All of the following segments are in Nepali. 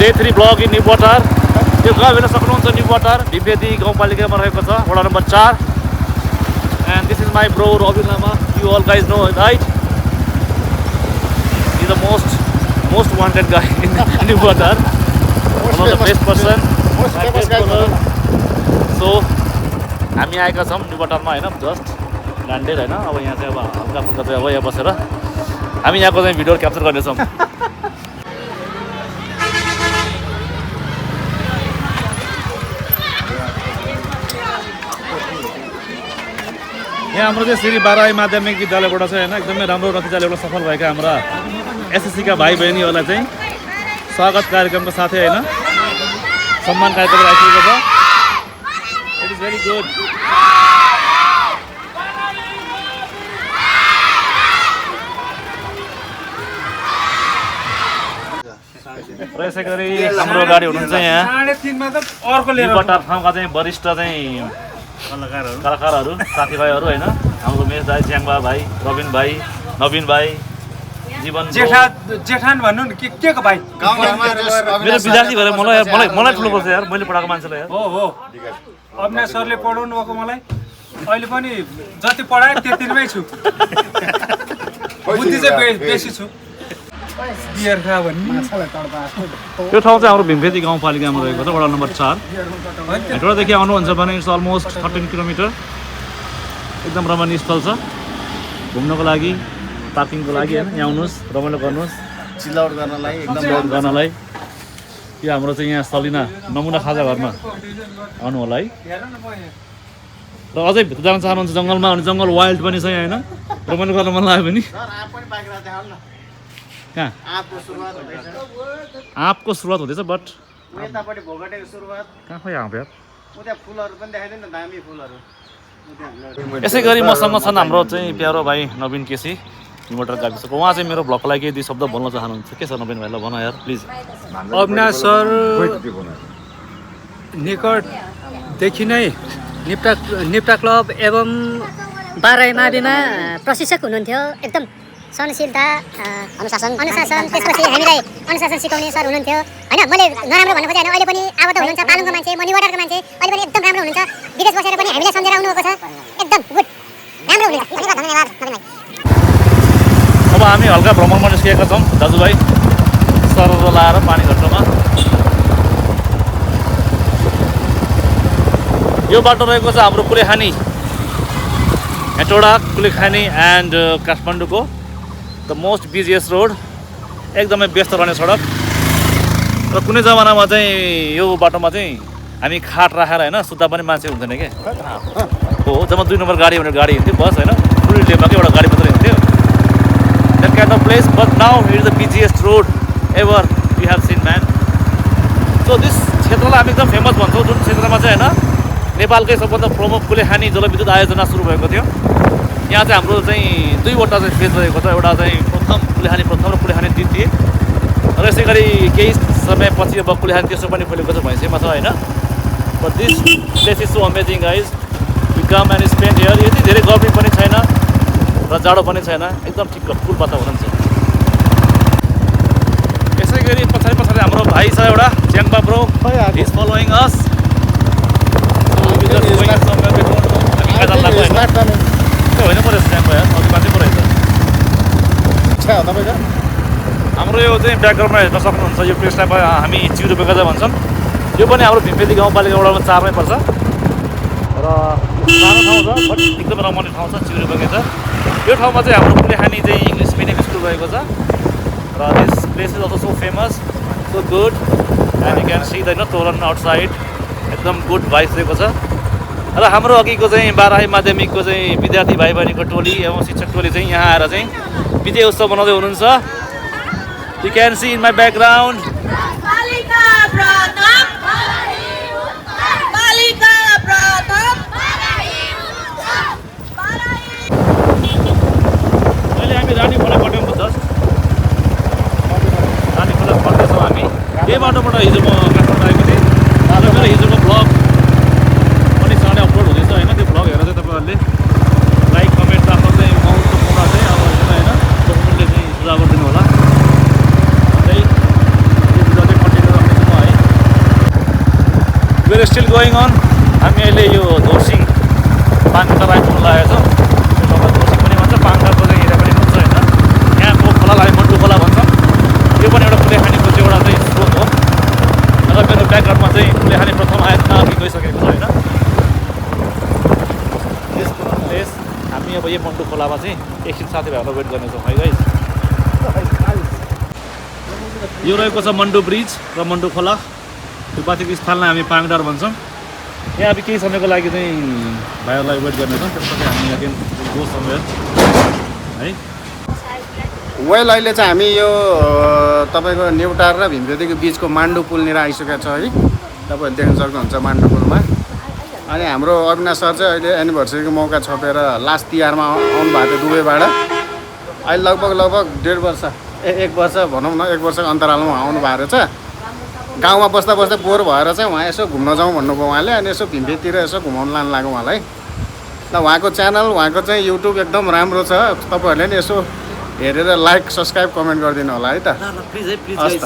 Day 3 blog in न्युबटार। यो गाउँ हेर्न सक्नुहुन्छ न्युबटार भिम्पेदी गाउँपालिकामा रहेको छ वडा number 4 and this is my bro Rabin Lama you all guys know right is the most wanted guy in Nyubatar one of the best person so हामी आएका छौँ न्युबटारमा होइन जस्ट ल्यान्डेड होइन अब यहाँ चाहिँ अब हल्का फुल्का चाहिँ अब यहाँ बसेर हामी यहाँको चाहिँ भिडियो क्याप्चर गर्नेछौँ यहाँ हाम्रो चाहिँ श्री बाराई माध्यमिक विद्यालयबाट चाहिँ होइन एकदमै राम्रो नतिजाले सफल भएका हाम्रा एसएससीका भाइ बहिनीहरूलाई चाहिँ स्वागत कार्यक्रमको साथै होइन सम्मान कार्यक्रम राखिएको छ इट इज भेरी गुड र यसै गरी हाम्रो गाडी हुनुहुन्छ यहाँ न्युबटार ठाउँका चाहिँ वरिष्ठ चाहिँ कलाकारहरू साथीभाइहरू होइन हाम्रो मेष दाई ज्याङबा भाइ रबिन भाइ नवीन भाइ जीवन जेठान भन्नु नि के को भाइ मेरो विद्यार्थी भएर मलाई ठुलो पर्छ यार मैले पढाएको मान्छेलाई यार हो अविनाश सरले पढाउनु भएको मलाई अहिले पनि जति पढाए त्यतिमै छु बुद्धि चाहिँ बेसी छु यो ठाउँ चाहिँ हाम्रो भिम्पेदी गाउँपालिकामा रहेको छ वडा नम्बर 4 हेटौँडादेखि आउनुहुन्छ भने इट्स अलमोस्ट 13 किलोमिटर एकदम रमणीय स्थल छ घुम्नको लागि पार्किङको लागि होइन यहाँ आउनुहोस् रमाइलो गर्नुहोस् चिलआउट गर्नलाई एकदम गर्नलाई यो हाम्रो चाहिँ यहाँ सलिना नमुना खाजा घरमा आउनु होला है र अझै भित्र जान चाहनुहुन्छ जङ्गलमा भने जङ्गल वाइल्ड पनि छ यहाँ होइन रमाइलो गर्न मन लाग्यो भने कहाँ आँपको सुरुवात हुँदैछ बट कहाँ खोइ आँप यार यसै गरी मसँग छन् हाम्रो चाहिँ प्यारो भाइ नवीन केसी न्युबटार गाविसको उहाँ चाहिँ मेरो ब्लगको लागि दुई शब्द भन्न चाहनुहुन्छ के छ नवीन भाइलाई भन यार प्लिज अविनाश सर निकटदेखि नै निप्टा क्लब एवं बाराई माविमा प्रशिक्षक हुनुहुन्थ्यो एकदम सहनशीलता अनुशासन त्यसपछि हामीलाई अनुशासन सिकाउने सर हुनुहुन्थ्यो होइन मैले नराम्रो भन्नु खोजेँ होइन अहिले पनि आबद्ध हुनुहुन्छ पालङको मान्छे म न्युबटारको मान्छे अहिले पनि एकदम राम्रो हुनुहुन्छ विदेश बसेर पनि हामीलाई सम्झेर आउनुभएको छ एकदम गुड राम्रो हुनुहुन्छ धन्यवाद नवीन भाइ अब हामी हल्का भ्रमणमा निस्किएका छौँ दाजुभाइ सरर लाएर पानी घट्टोमा यो बाटो रहेको छ हाम्रो कुलेखानी हेटौँडा कुलेखानी एन्ड काठमाडौँको द मोस्ट बिजिएस्ट रोड एकदमै व्यस्त रहने सडक र कुनै जमानामा चाहिँ यो बाटोमा चाहिँ हामी खाट राखेर होइन सुत्दा पनि मान्छे हुन्थेन क्या हो जब 2 नम्बर गाडी भनेर गाडी हिँड्थ्यो बस होइन फुल डेमा एउटा गाडी मात्रै हिँड्थ्यो that kind of place but now it is the busiest road ever we have seen man so this क्षेत्रलाई हामी एकदम फेमस भन्छौँ जुन क्षेत्रमा चाहिँ होइन नेपालकै सबभन्दा प्रमुख कुलेखानी जलविद्युत आयोजना सुरु भएको थियो यहाँ चाहिँ हाम्रो चाहिँ 2वटा चाहिँ फेज रहेको छ एउटा चाहिँ कुलेखानी प्रथम र कुलेखानी द्वितीय र यसै गरी केही समयपछि अब कुलेखानी तेस्रो पनि खोलेको छ भैँसेमा छ होइन but this place is so amazing guys we come and spend here यति धेरै गर्मी पनि छैन र जाडो पनि छैन एकदम ठिक्क फुल वातावरण छ यसै गरी पछाडि हाम्रो भाइ छ एउटा ज्याङबा ब्रो इज फलोइङ अस होइन पो रहेछ ज्याङबा यार अघि माथि पो रहेछ हाम्रो यो चाहिँ ब्याकग्राउन्डमा हेर्न सक्नुहुन्छ यो प्लेसलाई हामी चिउरे बगैँचा भन्छौँ यो पनि हाम्रो भिम्पेदी गाउँपालिका वडामा 4मै पर्छ र सानो ठाउँ छ बट एकदम रमाइलो ठाउँ छ चिउरे बगैँचा यो ठाउँमा चाहिँ हाम्रो कुलेखानी चाहिँ इङ्ग्लिस मिडियम स्कुल रहेको छ र this place is also so famous so good and you can see the तोरण आउटसाइड एकदम गुड भाइस रहेको छ र हाम्रो अघिको चाहिँ बाराई माध्यमिकको चाहिँ विद्यार्थी भाइ बहिनीको टोली एवं शिक्षक टोली चाहिँ यहाँ आएर चाहिँ विजय उत्सव मनाउँदै हुनुहुन्छ you can see in my background अहिले हामी रानी खोला घट्यौँ जस्ट रानी खोला घट्दैछौँ हामी यही बाटोबाट हिजो म काठमाडौँ आएको थिएँ र मेरो हिजोको भ्लग पनि चाँडै अपलोड हुँदैछ होइन त्यो भ्लग हेरेर चाहिँ तपाईँहरूले लाइक कमेन्ट आफ्नो चाहिँ महत्त्वपूर्ण चाहिँ अब होइन डकुमेन्टले चाहिँ सुझाव गरिदिनु होला गोइङ अन हामी अहिले यो धोर्सिङ पाङटार आइपुग्नु लागेको छौँ त्यो ठाउँमा धोर्सिङ पनि भन्छ पाङटारको चाहिँ एरिया पनि भन्छ होइन यहाँको खोलालाई मन्टु खोला भन्छ यो पनि एउटा कुलेखानीको चाहिँ एउटा चाहिँ स्रोत हो र मेरो ब्याकग्राउन्डमा चाहिँ कुलेखानी प्रथम आयात नआफी गइसकेको छ होइन यसको प्लेस हामी अब यो मन्टु खोलामा चाहिँ एकछिन साथीभाइहरूलाई वेट गर्नेछौँ है गाइस यो रहेको छ मन्टु ब्रिज र मन्टु खोला त्यो माथिको स्थानलाई हामी पाङटार भन्छौँ यहाँ अब केही समयको लागि चाहिँ भाइहरूलाई वेट गर्नेछौँ त्यसपछि हामी अगेन गो समवेयर है वेल अहिले चाहिँ हामी यो तपाईँको न्युटार र भीमखेतीको बिचको मान्डु पुलनिर आइसकेको छ है तपाईँहरूले देख्न सक्नुहुन्छ मान्डु पुलमा अनि हाम्रो अविनाश सर चाहिँ अहिले एनिभर्सरीको मौका छोपेर लास्ट तिहारमा आउनु भएको थियो दुबईबाट अहिले लगभग 1.5 वर्ष 1 वर्ष भनौँ न 1 वर्षको अन्तरालमा आउनु भएको रहेछ गाउँमा बस्दा बस्दै बोर भएर चाहिँ उहाँ यसो घुम्न जाउँ भन्नुभयो उहाँले अनि यसो भीमखेतीतिर यसो घुमाउनु लानु लाग्यो उहाँलाई ल उहाँको च्यानल उहाँको चाहिँ युट्युब एकदम राम्रो छ तपाईँहरूले नि यसो हेरेर लाइक सब्सक्राइब कमेन्ट गरिदिनु होला है त प्लिज है प्लिज हस् त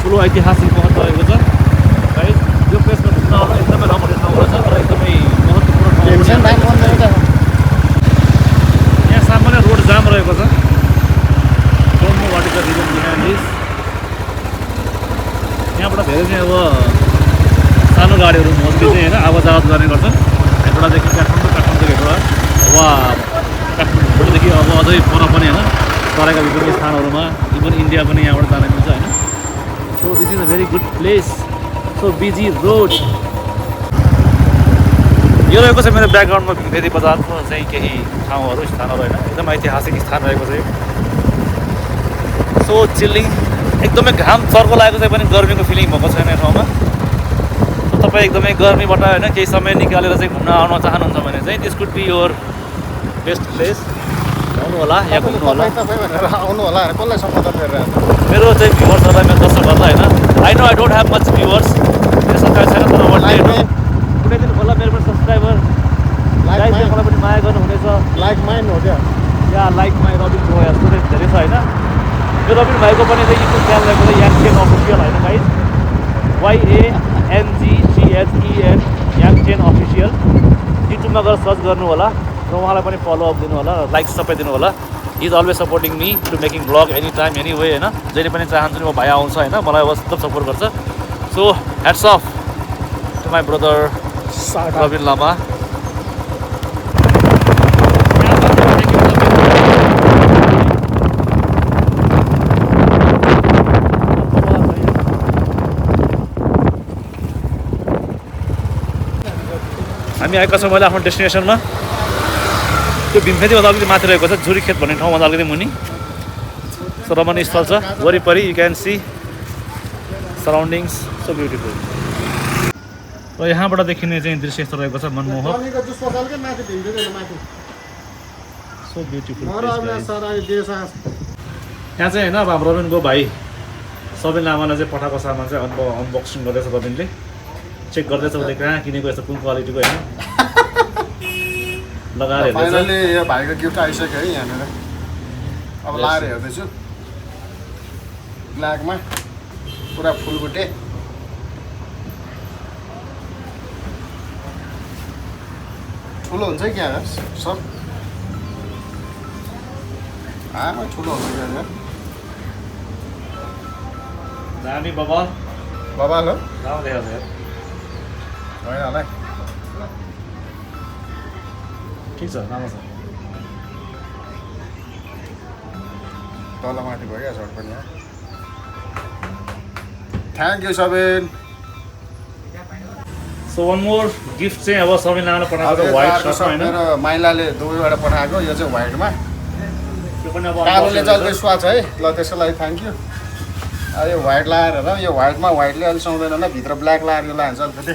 ठुलो ऐतिहासिक महत्त्व रहेको छ है यो प्लेसमा घुम्न आउन एकदमै रमाइलो ठाउँ रहेछ र एकदमै महत्त्वपूर्ण ठाउँ यहाँ सामान्य रोड जाम रहेको छ don't know what is the reason behind this यहाँबाट धेरै चाहिँ अब सानो गाडीहरू मोस्टली चाहिँ होइन आवाज गर्ने गर्छन् हेटोडादेखि काठमाडौँदेखि हेटोडा वा काठमाडौँदेखि अब अझै पर पनि होइन तराईका विभिन्न स्थानहरूमा इभन इन्डिया पनि यहाँबाट जान मिल्छ होइन So this is a very good place. So busy road. यो रहेको छ मेरो ब्याकग्राउन्डमा भीमखेती बजारको चाहिँ केही ठाउँहरू स्थानहरू होइन एकदम ऐतिहासिक स्थान रहेको छ यो सो चिल्लिङ एकदमै घाम चर्को लागेको चाहिँ पनि गर्मीको फिलिङ भएको छैन यो ठाउँमा सो तपाईँ एकदमै गर्मीबाट होइन केही समय निकालेर चाहिँ घुम्न आउन चाहनुहुन्छ भने चाहिँ this could be your best place आउनु होला यहाँ घुम्नु होला आउनु होला कसलाई सम्बोधन गरिरहेको मेरो चाहिँ भ्युवर्सहरूलाई मेरो दर्शकहरूलाई होइन I know I don't have much viewers मेरो सब्सक्राइब छैन तर वान डे कुनै दिन होला मेरो पनि सब्सक्राइबर मलाई पनि माया गर्नुहुनेछ लाइक माइन हो क्या या लाइक माई रबिन गोयल धेरै छ होइन यो रबिन भाइको पनि चाहिँ युट्युब च्यानल रहेको छ याङचेन अफिसियल होइन गाइज YANGCHEN याङचेन अफिसियल युट्युबमा गएर सर्च गर्नु होला र उहाँलाई पनि फलोअप दिनु होला लाइक सबै दिनु होला is always supporting me to making blog any time any way होइन जहिले पनि चाहन्छु नि म भाइ आउँछ होइन मलाई अब एकदम सपोर्ट गर्छ so hats off to my brother Rabin Lama हामी आएका छौँ मैले आफ्नो डेस्टिनेसनमा त्यो भीमखेतीभन्दा अलिकति माथि रहेको छ झुरीखेत भन्ने ठाउँभन्दा अलिकति मुनि सो रमणीय स्थल छ वरिपरि you can see surroundings so beautiful र यहाँबाट देखिने चाहिँ दृश्य यस्तो रहेको छ मनमोहक सो ब्युटिफुल यहाँ चाहिँ होइन अब हाम्रो रबिनको भाइ सबिन लामालाई चाहिँ पठाएको सामान चाहिँ अनबक्सिङ गर्दैछ रबिनले चेक गर्दैछ उसले कहाँ किनेको यस्तो कुन क्वालिटीको होइन लगाएर फाइनली यो भाइको गिफ्ट आइसक्यो है यहाँनिर अब लाएर हेर्दैछु ब्ल्याकमा पुरा फुलबुटे ठुलो हुन्छ क्या सर आमा ठुलो हुन्छ क्या दामी बबल बबाल हो राम्रो देखाएको छ होइन होला ठिक छ राम्रो छ तल माथि भयो क्या सर्ट पनि thank you Sabin so one more gift चाहिँ अब सबै नामले पठाएको व्हाइट सर्ट होइन मेरो माइलाले दुबईबाट पठाएको यो चाहिँ व्हाइटमा त्यो पनि अब कालोले चाहिँ अलिक स्वाद छ है ल त्यसको लागि थ्याङ्क यू यो व्हाइट लगाएर र यो व्हाइटमा व्हाइटले अलिक सुहाउँदैन होला भित्र ब्ल्याक लगाएर यो लगान्छ अलिकति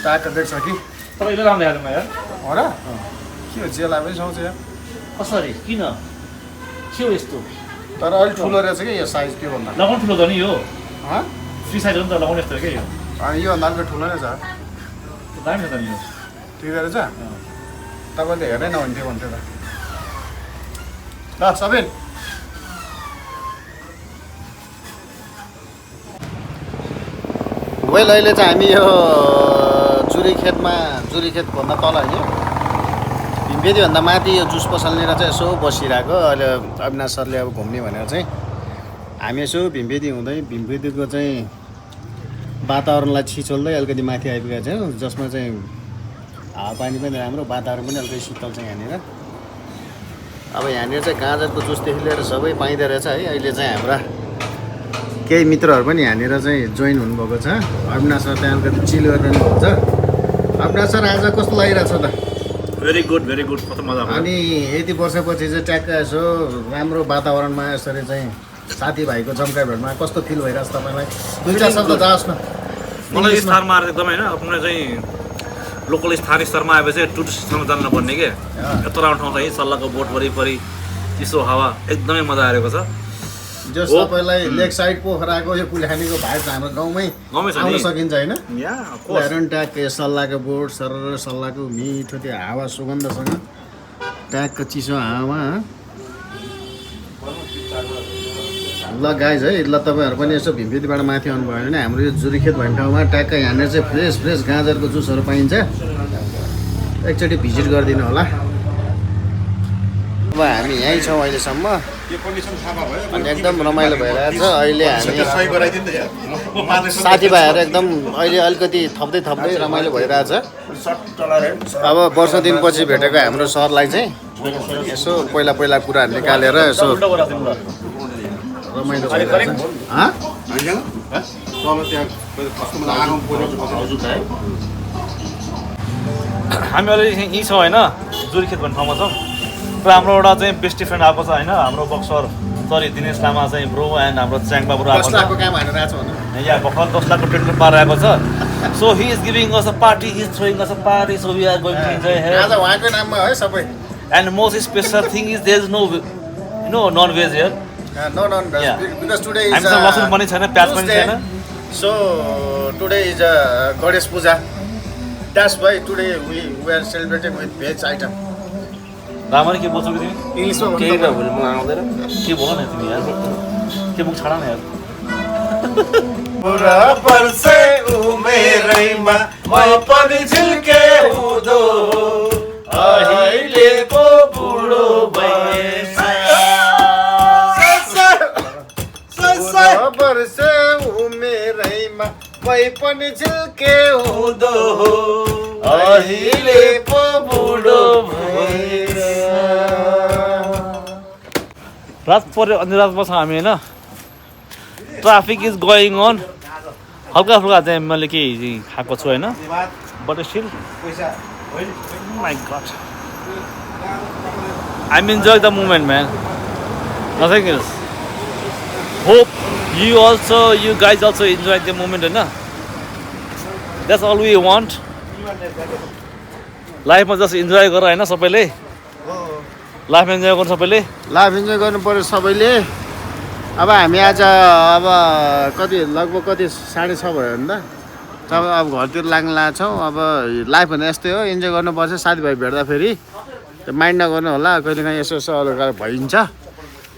टाक्क देख्छ कि तपाईँले राम्रो देखाएको यार हो र के हो जेला पनि सुहाउँछ यार कसरी किन के हो यस्तो तर अलिक ठुलो रहेछ कि यो साइज के भन्दा लगाउनु ठुलो त नि यो हँ फ्री साइज हो नि त लगाउने यस्तो क्या यो अनि योभन्दा अलिक ठुलो नै छ दामी छ त नि यो ठिक रहेछ तपाईँले हेर्नै नहुन्थ्यो भन्थ्यो त ल सबिन वेल अहिले चाहिँ हामी यो जुरी खेतभन्दा तल होइन भीमपेदीभन्दा माथि यो जुस पसलनिर चाहिँ यसो बसिरहेको अहिले अविनाश सरले अब घुम्ने भनेर चाहिँ हामी यसो भीमपेदी हुँदै भीमपेदीको चाहिँ वातावरणलाई छिचोल्दै अलिकति माथि आइपुगेको छौँ जसमा चाहिँ हावापानी पनि राम्रो वातावरण पनि अलिकति शीतल छ यहाँनिर अब यहाँनिर चाहिँ गाजरको जुसदेखि लिएर सबै पाइँदो रहेछ है अहिले चाहिँ हाम्रा केही मित्रहरू पनि यहाँनिर चाहिँ जोइन हुनुभएको छ अविनाश सर त्यहाँ अलिकति चिल गरिरहनु भएको छ अविनाश सर आज कस्तो लागिरहेको छ त भेरी गुड कस्तो मजा आयो अनि यति वर्षपछि चाहिँ ट्याक्क यसो राम्रो वातावरणमा यसरी चाहिँ साथीभाइको जम्का भेटमा कस्तो फिल भइरहेको छ तपाईँलाई दुई चार शब्द जाओस् न मलाई स्थानमा आएर एकदमै होइन आफ्नो चाहिँ लोकल स्थानीय स्तरमा आएपछि टुरिस्ट ठाउँमा जानुपर्ने के यत्रो राम्रो ठाउँ चाहिँ सल्लाहको बोट वरिपरि चिसो हावा एकदमै मजा आएको छ जस तपाईँलाई लेक साइड पोखराको यो कुल्यानीको भाइ हाम्रो गाउँमै आउन सकिन्छ होइन हेरन ट्याक सल्लाहको बोट सरर सल्लाहको मिठो त्यो हावा सुगन्धसँग ट्याकको चिसो हावा ल गाइज है ल तपाईँहरू पनि यसो भीमपेदीबाट माथि आउनुभयो भने हाम्रो यो जुरीखेत भन्ने ठाउँमा ट्याक्क यहाँनिर चाहिँ फ्रेस गाजरको जुसहरू पाइन्छ एकचोटि भिजिट गरिदिनु होला अब हामी यहीँ छौँ अहिलेसम्म अनि एकदम रमाइलो भइरहेको छ अहिले हामी साथीभाइहरू एकदम अहिले अलिकति थप्दै रमाइलो भइरहेछ अब वर्ष दिनपछि भेटेको हाम्रो सरलाई चाहिँ यसो पहिला कुराहरू निकालेर यसो रमाइलो भइरहेछ हामी अहिले यहीँ छौँ होइन जुरीखेत भन्ने ठाउँमा छौँ र हाम्रो एउटा चाहिँ बेस्ट फ्रेन्ड आएको छ होइन हाम्रो बक्सर सरी दिनेश लामा चाहिँ ब्रो एन्ड हाम्रो च्याङ्पा ब्रो आएको छ यहाँ भर्खर 10 लाखको टेन्डर पार आएको छ so he is giving us a party he is throwing us a party so we are going to enjoy here आज उहाँकै नाममा है सबै and most special thing is there is no non veg here No, because today is हामीसँग लसुन पनि छैन प्याज पनि छैन so today is Goddess Puja. That's why today we are celebrating with veg item. रामरी के बोल्छौ कि तिमी इङ्ग्लिसमा के बोल मलाई आउँदैन के बोल न तिमी यार के मुख छाडा न यार पुरा पर्से उमेरैमा म पनि झिल्के हुँदो अहिले पो बुढो वर्षे उमेरैमा मै पनि झिल्के हुँदो अहिले पो बुढो रात पर्यो अन्धरातमा छ हामी होइन ट्राफिक इज गोइङ अन हल्का फुल्का चाहिँ मैले केही खाएको छु होइन but still my god I enjoy the moment man nothing else hope you guys also enjoy the moment होइन that's all we want लाइफमा जस्ट इन्जोय गर होइन सबैले लाइफ इन्जोय गर्नु सबैले लाइफ इन्जोय गर्नु पर्यो सबैले अब हामी आज अब कति लगभग 6:30 भयो नि त तब अब घरतिर लाग्न लाग्छौँ अब लाइफ भने यस्तै हो इन्जोय गर्नुपर्छ साथीभाइ भेट्दाखेरि त्यो माइन्ड नगर्नु होला कहिलेकाहीँ यसो अलग भइन्छ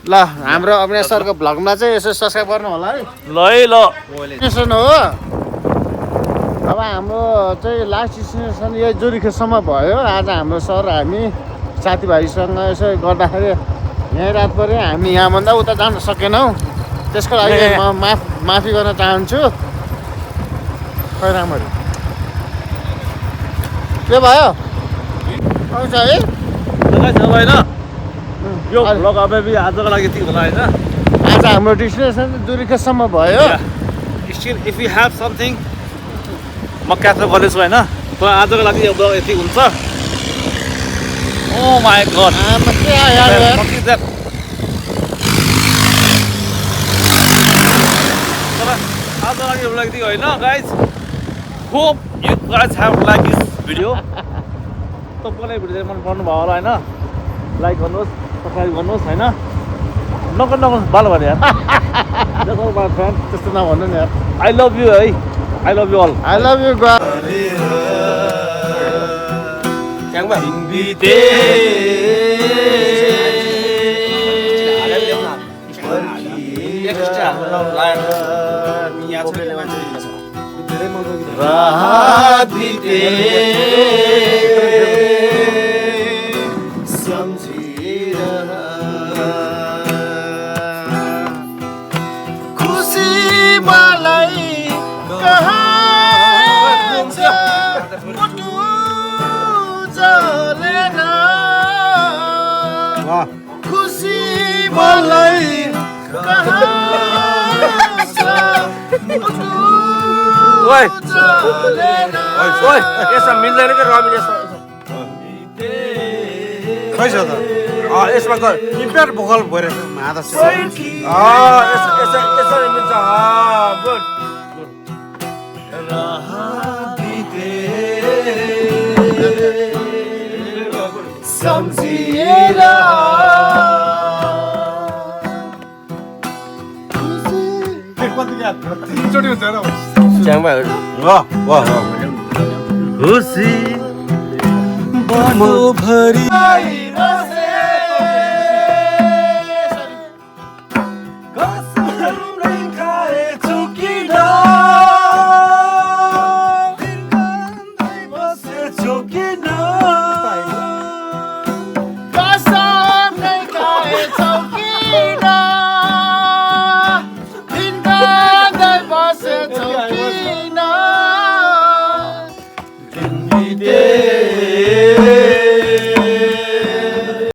ल हाम्रो अविनाश सरको भ्लगमा चाहिँ यसो सब्सक्राइब गर्नु होला है ल हो अब हाम्रो चाहिँ लास्ट डेस्टिनेसन यही जोरिखेसम्म भयो। आज हाम्रो सर हामी साथीभाइसँग यसो गर्दाखेरि यहीँ रात पऱ्यो। हामी यहाँभन्दा उता जान सकेनौँ, त्यसको लागि म माफी गर्न चाहन्छु। खै राम्ररी के भयो आउँछ है होइन यो भ्लग अब आजको लागि यति होला होइन। आज हाम्रो डेस्टिनेसन जोरिखेसम्म भयो। Still if you have something म क्याप्चर गर्दैछु होइन। तर आजको लागि यो भ्लग यति हुन्छ। ओ माई गड के यार आजको लागि भ्लग यति होइन guys. Hope you guys have like this video. तपाईँलाई भिडियो मन पर्नु भयो होला होइन। लाइक गर्नुहोस्, सब्सक्राइब गर्नुहोस् होइन। नगर्नुहोस् बाल भने यार। त्यस्तो नभन्नु नि यार। आई लभ यु है। I love you all. I love you रात बीते खुसी मलाई कहाँ छ मुटु जलेन खुसी मलाई कहाँ छ मुटु ओइ जलेन ओइ यसमा मिल्दैन के रमिन यसमा खै छ त यसमा त इम्पेयर भोकल भइरहेछ मादा यसो मिल्छ गुड सम्झिएर खुसी भरि